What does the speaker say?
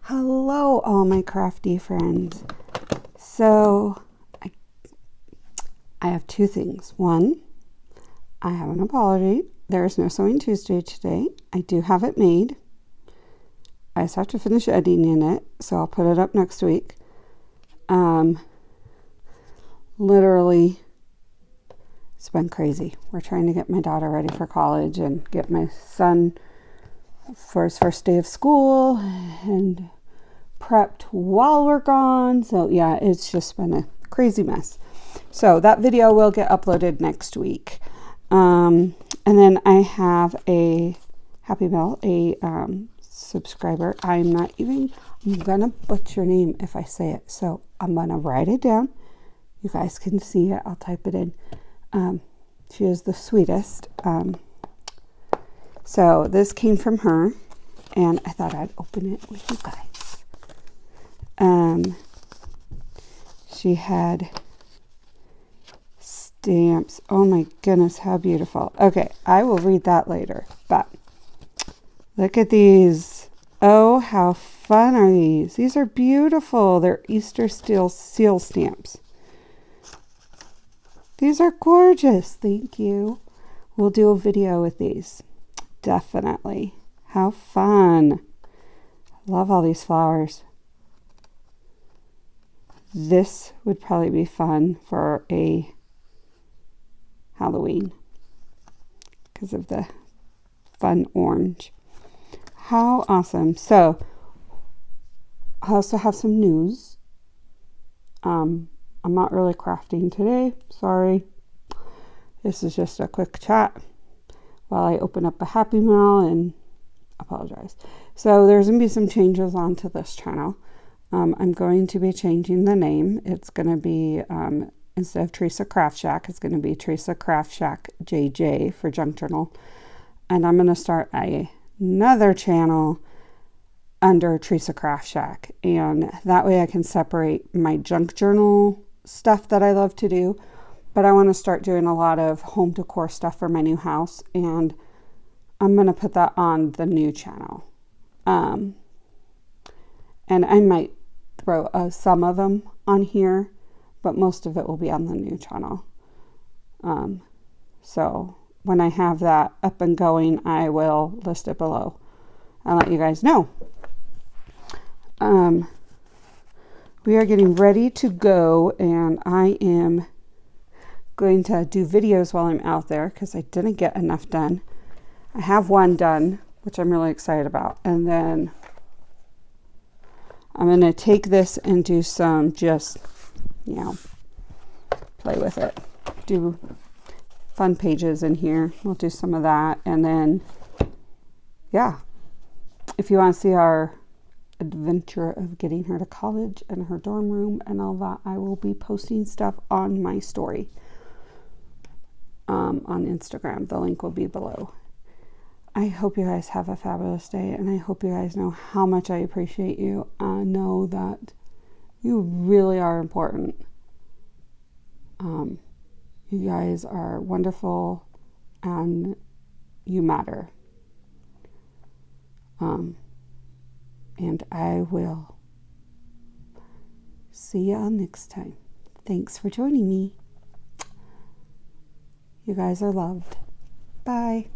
Hello, all my crafty friends. So, I have two things. One, I have an apology. There is no Sewing Tuesday today. I do have it made. I just have to finish editing it, so I'll put it up next week. Literally, it's been crazy. We're trying to get my daughter ready for college and get my son for his first day of school and prepped while we're gone. So yeah, it's just been a crazy mess. So that video will get uploaded next week. And then I have a Happy Mail, a subscriber. I'm gonna butcher your name if I say it. So I'm gonna write it down. You guys can see it. I'll type it in. She is the sweetest. So this came from her, and I thought I'd open it with you guys. She had stamps. Oh my goodness, how beautiful. Okay, I will read that later, but look at these. Oh, how fun are these? These are beautiful. They're Easter seal stamps. These are gorgeous. Thank you. We'll do a video with these. Definitely. How fun. Love all these flowers. This would probably be fun for a Halloween because of the fun orange. How awesome. So, I also have some news. I'm not really crafting today. Sorry. This is just a quick chat while I open up a Happy Mail and apologize. So there's going to be some changes onto this channel. I'm going to be changing the name. It's going to be, instead of Teresacraftshack, it's going to be Teresacraftshack JJ for Junk Journal. And I'm going to start another channel under Teresacraftshack. And that way I can separate my junk journal stuff that I love to do. But I want to start doing a lot of home decor stuff for my new house. And I'm going to put that on the new channel. And I might throw some of them on here, but most of it will be on the new channel. So when I have that up and going, I will list it below and let you guys know. We are getting ready to go, and I am going to do videos while I'm out there because I didn't get enough done. I have one done, which I'm really excited about, and then I'm going to take this and do some just, play with it. Do fun pages in here. We'll do some of that. And then, yeah, if you want to see our adventure of getting her to college and her dorm room and all that, I will be posting stuff on my story on Instagram. The link will be below. I hope you guys have a fabulous day, and I hope you guys know how much I appreciate you. I know that you really are important. You guys are wonderful, and you matter. And I will see y'all next time. Thanks for joining me. You guys are loved. Bye.